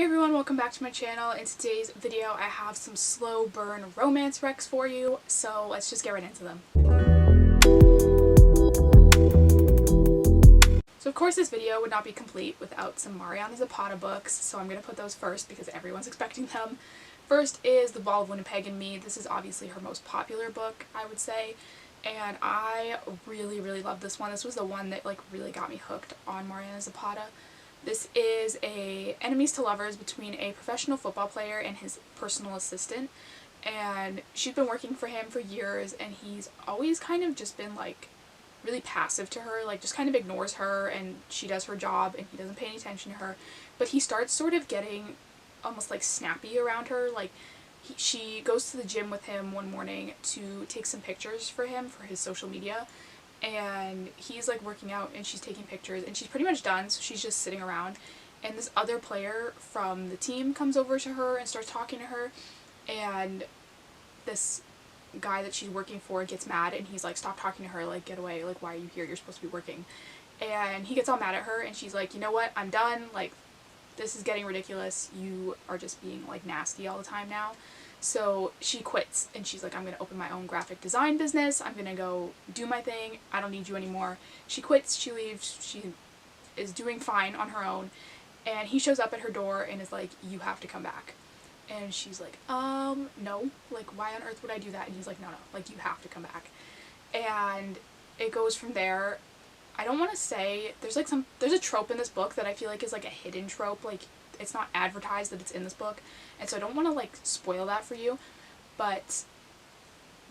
Hey everyone, welcome back to my channel. In today's video I have some slow burn romance recs for you, so let's just get right into them. So of course this video would not be complete without some Mariana Zapata books, so I'm going to put those first because everyone's expecting them. First is The Ball of Winnipeg and Me. This is obviously her most popular book, I would say, and I really love this one. This was the one that really got me hooked on Mariana Zapata. This is a enemies to lovers between a professional football player and his personal assistant, and she's been working for him for years, and he's always kind of just been really passive to her, just kind of ignores her, and she does her job and he doesn't pay any attention to her. But he starts sort of getting almost snappy around her. She goes to the gym with him one morning to take some pictures for him for his social media, and he's working out and she's taking pictures and she's pretty much done, so she's just sitting around, and this other player from the team comes over to her and starts talking to her, and this guy that she's working for gets mad and he's stop talking to her, get away, why are you here, you're supposed to be working. And he gets all mad at her and she's like, you know what, I'm done, this is getting ridiculous, you are just being nasty all the time now. So she quits and she's like, I'm going to open my own graphic design business, I'm going to go do my thing, I don't need you anymore. She quits, she leaves, she is doing fine on her own, and he shows up at her door and is like, you have to come back. And she's like, no, why on earth would I do that? And he's like, no, you have to come back. And it goes from there. I don't want to say, there's a trope in this book that I feel is a hidden trope, it's not advertised that it's in this book, and so I don't want to spoil that for you, but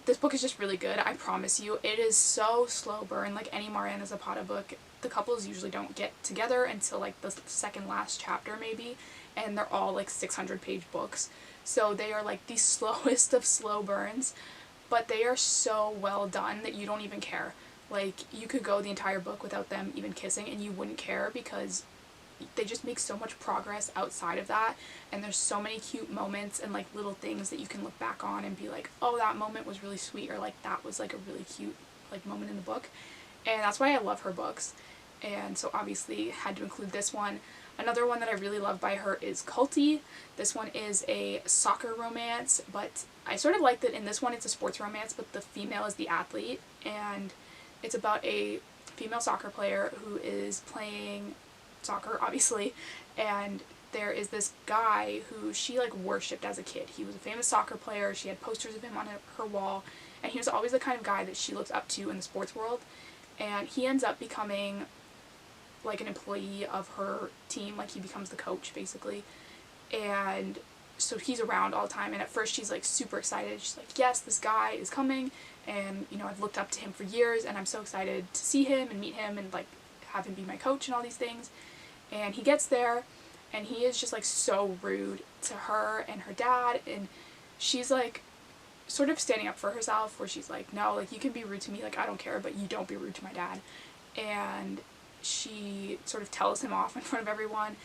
this book is just really good, I promise you. It is so slow burn, like any Mariana Zapata book. The couples usually don't get together until the second last chapter maybe, and they're all 600-page books, so they are the slowest of slow burns, but they are so well done that you don't even care. You could go the entire book without them even kissing and you wouldn't care, because they just make so much progress outside of that, and there's so many cute moments and little things that you can look back on and be like, oh, that moment was really sweet, or that was a really cute moment in the book. And that's why I love her books, and so obviously had to include this one. Another one that I really love by her is Culty. This one is a soccer romance, but I sort of like that in this one it's a sports romance, but the female is the athlete, and it's about a female soccer player who is playing soccer, obviously, and there is this guy who she worshipped as a kid. He was a famous soccer player, she had posters of him on her wall, and he was always the kind of guy that she looks up to in the sports world, and he ends up becoming an employee of her team, he becomes the coach basically, and so he's around all the time, and at first she's super excited. She's like, yes, this guy is coming, and I've looked up to him for years and I'm so excited to see him and meet him and have him be my coach and all these things. And he gets there and he is just so rude to her and her dad, and she's sort of standing up for herself, where she's like, no, you can be rude to me, I don't care, but you don't be rude to my dad. And she sort of tells him off in front of everyone,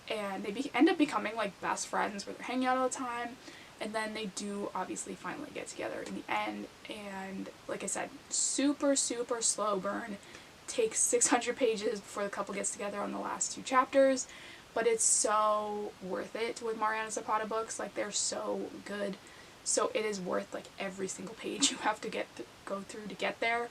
and they end up becoming best friends, where they're hanging out all the time, and then they do obviously finally get together in the end. And like I said, super slow burn, takes 600 pages before the couple gets together on the last 2 chapters, but it's so worth it with Mariana Zapata books. They're so good, so it is worth every single page you have to go through to get there.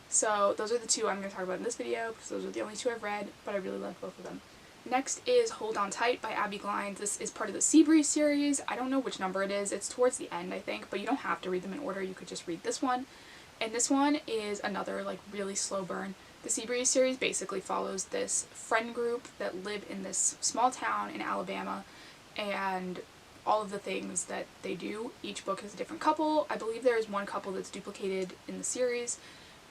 So those are the 2 I'm going to talk about in this video, because those are the only 2 I've read, but I really love both of them. Next is Hold On Tight by Abby Glines. This is part of the Seabreeze series. I don't know which number it is. It's towards the end, I think, but you don't have to read them in order. You could just read this one. And this one is another really slow burn. The Seabreeze series basically follows this friend group that live in this small town in Alabama, and all of the things that they do. Each book has a different couple. I believe there is one couple that's duplicated in the series,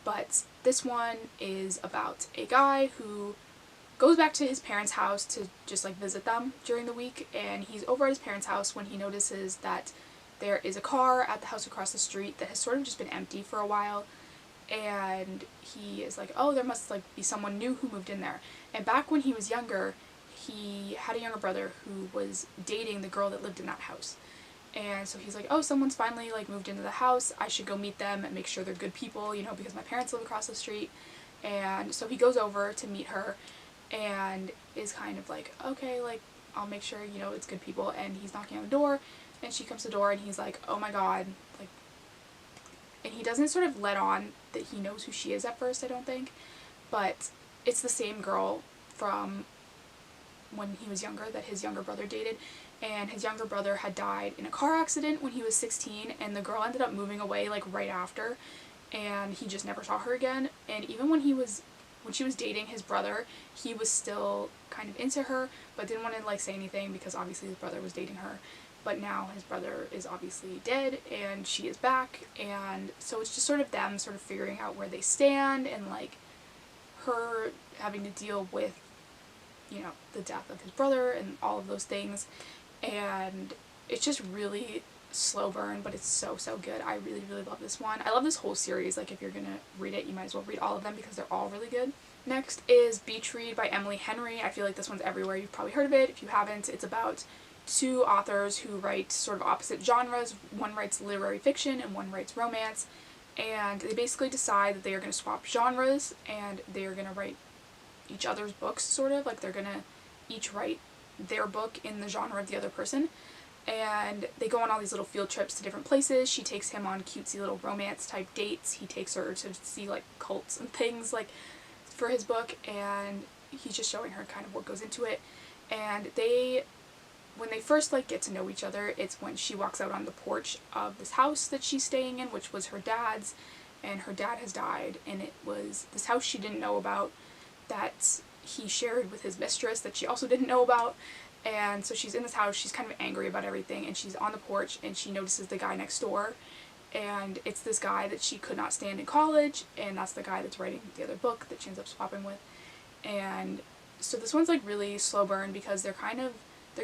but this one is about a guy who goes back to his parents' house to just visit them during the week, and he's over at his parents' house when he notices that there is a car at the house across the street that has sort of just been empty for a while, and he is like, oh, there must be someone new who moved in there. And back when he was younger, he had a younger brother who was dating the girl that lived in that house, and so he's like, oh, someone's finally moved into the house, I should go meet them and make sure they're good people, because my parents live across the street. And so he goes over to meet her and is kind of okay, I'll make sure, you know, it's good people. And he's knocking on the door, and she comes to the door, and he's like, oh my god, like, and he doesn't sort of let on that he knows who she is at first, I don't think, but it's the same girl from when he was younger that his younger brother dated, and his younger brother had died in a car accident when he was 16, and the girl ended up moving away like right after, and he just never saw her again. And even when she was dating his brother, he was still kind of into her, but didn't want to like say anything because obviously his brother was dating her. But now his brother is obviously dead and she is back, and so it's just sort of them sort of figuring out where they stand, and like her having to deal with, you know, the death of his brother and all of those things. And it's just really slow burn, but it's so good. I really love this one. I love this whole series. Like, if you're gonna read it, you might as well read all of them because they're all really good. Next is Beach Read by Emily Henry. I feel like this one's everywhere. You've probably heard of it. If you haven't, it's about two authors who write sort of opposite genres. One writes literary fiction and one writes romance, and they basically decide that they are going to swap genres and they are going to write each other's books, sort of like they're going to each write their book in the genre of the other person. And they go on all these little field trips to different places. She takes him on cutesy little romance type dates. He takes her to see like cults and things like for his book, and he's just showing her kind of what goes into it. And when they first like get to know each other, it's when she walks out on the porch of this house that she's staying in, which was her dad's, and her dad has died, and it was this house she didn't know about that he shared with his mistress that she also didn't know about. And so she's in this house, she's kind of angry about everything, and she's on the porch and she notices the guy next door, and it's this guy that she could not stand in college, and that's the guy that's writing the other book that she ends up swapping with. And so this one's like really slow burn because they're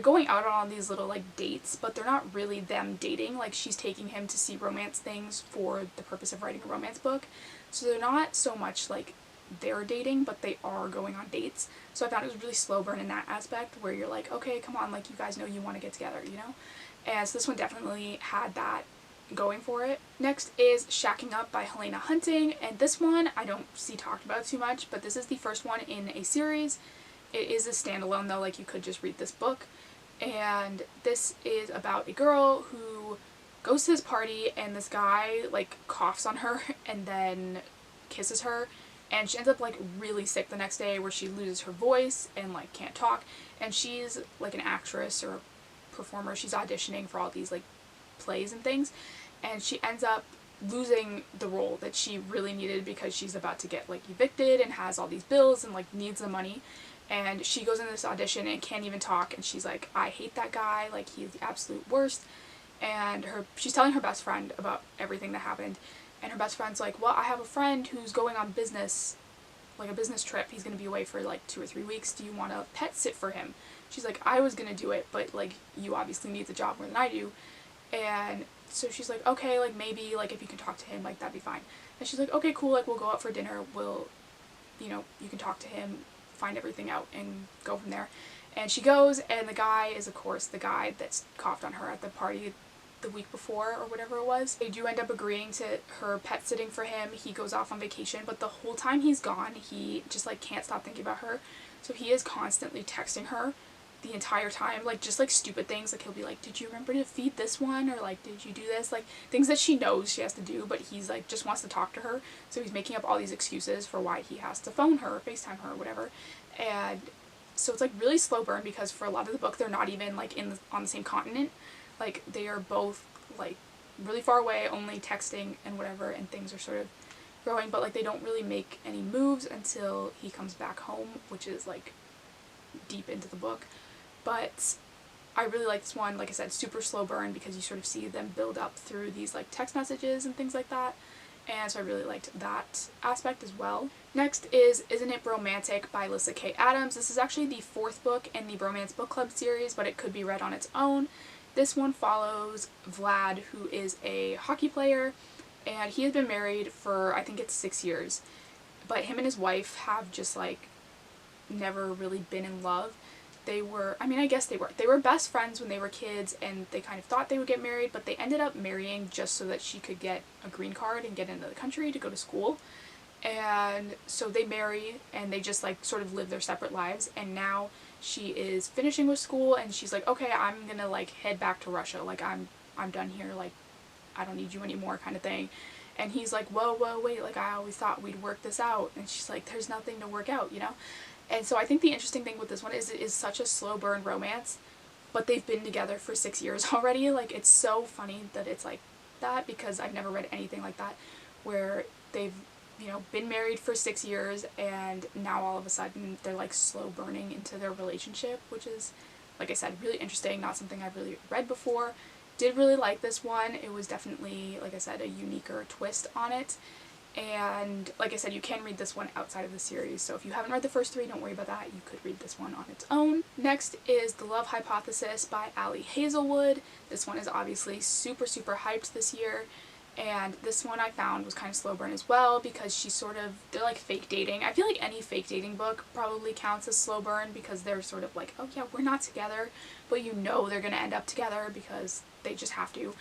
going out on all these little like dates, but they're not really them dating. Like, she's taking him to see romance things for the purpose of writing a romance book. So they're not so much like they're dating, but they are going on dates. So I found it was really slow burn in that aspect where you're like, okay, come on, like you guys know you want to get together, you know? And so this one definitely had that going for it. Next is Shacking Up by Helena Hunting, and this one I don't see talked about too much, but this is the first one in a series. It is a standalone though, like you could just read this book. And this is about a girl who goes to this party and this guy like coughs on her and then kisses her, and she ends up like really sick the next day where she loses her voice and like can't talk. And she's like an actress or a performer. She's auditioning for all these like plays and things, and she ends up losing the role that she really needed because she's about to get like evicted and has all these bills and like needs the money. And she goes into this audition and can't even talk, and she's like, I hate that guy, like he's the absolute worst. And she's telling her best friend about everything that happened, and her best friend's like, well, I have a friend who's going on business, like a business trip. He's going to be away for like 2 or 3 weeks. Do you want to pet sit for him? She's like, I was going to do it, but like you obviously need the job more than I do. And so she's like, okay, like maybe like if you can talk to him, like that'd be fine. And she's like, okay, cool, like we'll go out for dinner, you know, you can talk to him, find everything out and go from there. And she goes, and the guy is of course the guy that's coughed on her at the party the week before or whatever it was. They do end up agreeing to her pet sitting for him. He goes off on vacation, but the whole time he's gone, he just like can't stop thinking about her. So he is constantly texting her the entire time, like just like stupid things. Like he'll be like, did you remember to feed this one, or like did you do this, like things that she knows she has to do, but he's like just wants to talk to her, so he's making up all these excuses for why he has to phone her or FaceTime her or whatever. And so it's like really slow burn because for a lot of the book they're not even like on the same continent. Like they are both like really far away, only texting and whatever, and things are sort of growing, but like they don't really make any moves until he comes back home, which is like deep into the book. But I really like this one. Like I said, super slow burn because you sort of see them build up through these like text messages and things like that. And so I really liked that aspect as well. Next is Isn't It Bromantic by Alyssa K. Adams. This is actually the 4th book in the Bromance Book Club series, but it could be read on its own. This one follows Vlad, who is a hockey player, and he has been married for, I think it's 6 years. But him and his wife have just like never really been in love. They were best friends when they were kids, and they kind of thought they would get married, but they ended up marrying just so that she could get a green card and get into the country to go to school. And so they marry, and they just like sort of live their separate lives, and now she is finishing with school and she's like, okay, I'm gonna like head back to Russia, like I'm done here, like I don't need you anymore kind of thing. And he's like, whoa, wait, like I always thought we'd work this out. And she's like, there's nothing to work out, you know? And so I think the interesting thing with this one is it is such a slow burn romance, but they've been together for 6 years already. Like, it's so funny that it's like that, because I've never read anything like that where they've, you know, been married for 6 years and now all of a sudden they're like slow burning into their relationship, which is, like I said, really interesting, not something I've really read before. Did really like this one. It was definitely, like I said, a uniquer twist on it. And like I said, you can read this one outside of the series, so if you haven't read the first 3, don't worry about that. You could read this one on its own. Next is The Love Hypothesis by Ali Hazelwood. This one is obviously super hyped this year, and this one I found was kind of slow burn as well, because they're like fake dating. I feel like any fake dating book probably counts as slow burn, because they're sort of like, oh yeah, we're not together, but you know they're gonna end up together because they just have to.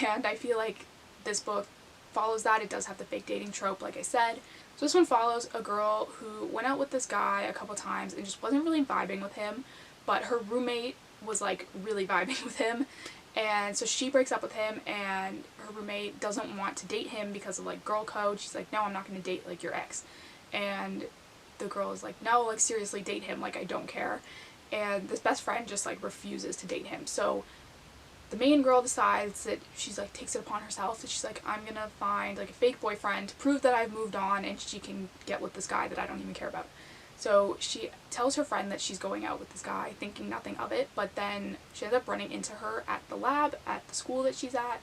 And I feel like this book follows that. It does have the fake dating trope, like I said. So this one follows a girl who went out with this guy a couple times and just wasn't really vibing with him, but her roommate was like really vibing with him, and so she breaks up with him, and her roommate doesn't want to date him because of like girl code. She's like, no, I'm not going to date like your ex. And the girl is like, no, like seriously, date him, like I don't care. And this best friend just like refuses to date him. So the main girl decides that she's like, takes it upon herself that she's like, I'm gonna find like a fake boyfriend to prove that I've moved on and she can get with this guy that I don't even care about. So she tells her friend that she's going out with this guy, thinking nothing of it, but then she ends up running into her at the lab at the school that she's at.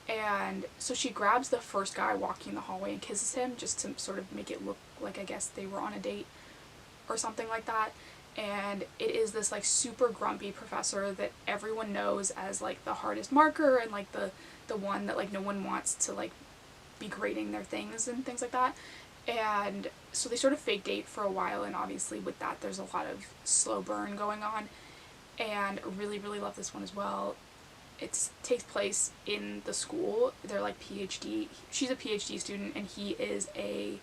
And so she grabs the first guy walking the hallway and kisses him, just to sort of make it look like, I guess, they were on a date or something like that. And it is this like super grumpy professor that everyone knows as like the hardest marker, and like the one that like no one wants to like be grading their things and things like that. And so they sort of fake date for a while, and obviously with that there's a lot of slow burn going on. And really love this one as well. It takes place in the school. They're like PhD. She's a PhD student and he is a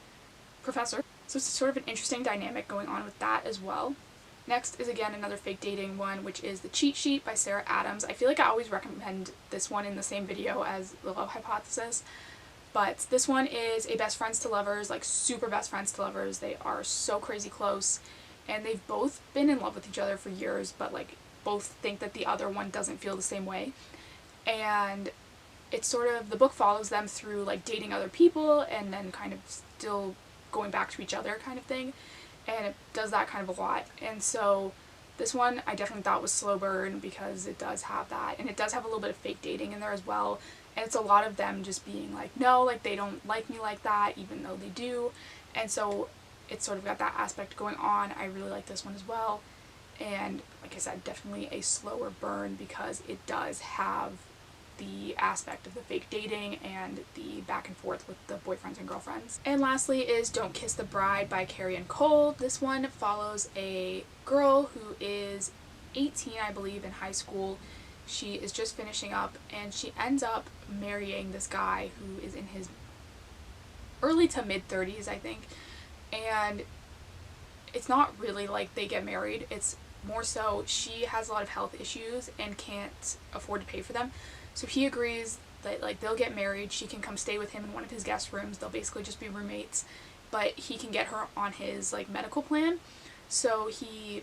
professor. So it's sort of an interesting dynamic going on with that as well. Next is again another fake dating one, which is The Cheat Sheet by Sarah Adams. I feel like I always recommend this one in the same video as The Love Hypothesis, but this one is a best friends to lovers, like super best friends to lovers. They are so crazy close, and they've both been in love with each other for years, but like both think that the other one doesn't feel the same way. And it's sort of, the book follows them through like dating other people and then kind of still going back to each other kind of thing. And it does that kind of a lot. And so this one I definitely thought was slow burn, because it does have that, and it does have a little bit of fake dating in there as well. And it's a lot of them just being like, no, like they don't like me like that, even though they do. And so it's sort of got that aspect going on. I really like this one as well. And like I said, definitely a slower burn, because it does have the aspect of the fake dating and the back and forth with the boyfriends and girlfriends. And lastly is Don't Kiss the Bride by Carrie Ann Cole. This one follows a girl who is 18, I believe, in high school. She is just finishing up, and she ends up marrying this guy who is in his early to mid 30s, I think. And it's not really like they get married. It's more so she has a lot of health issues and can't afford to pay for them. So he agrees that like they'll get married. She can come stay with him in one of his guest rooms. They'll basically just be roommates, but he can get her on his like medical plan. So he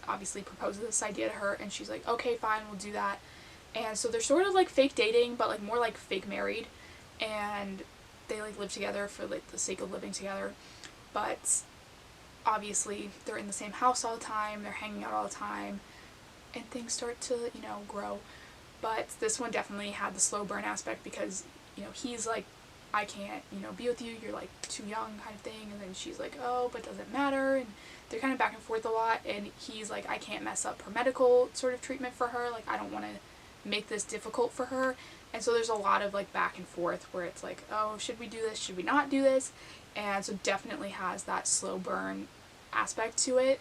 obviously proposes this idea to her, and she's like, okay, fine, we'll do that. And so they're sort of like fake dating, but like more like fake married, and they like live together for like the sake of living together. But obviously they're in the same house all the time, they're hanging out all the time, and things start to, you know, grow. But this one definitely had the slow burn aspect, because, you know, he's like, I can't, you know, be with you, you're like too young kind of thing. And then she's like, oh, but does it matter? And they're kind of back and forth a lot. And he's like, I can't mess up her medical sort of treatment for her. Like, I don't want to make this difficult for her. And so there's a lot of like back and forth where it's like, oh, should we do this? Should we not do this? And so definitely has that slow burn aspect to it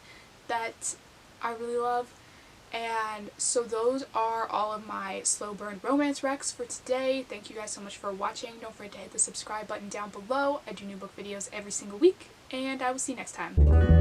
that I really love. And so those are all of my slow burn romance recs for today. Thank you guys so much for watching. Don't forget to hit the subscribe button down below. I do new book videos every single week, and I will see you next time.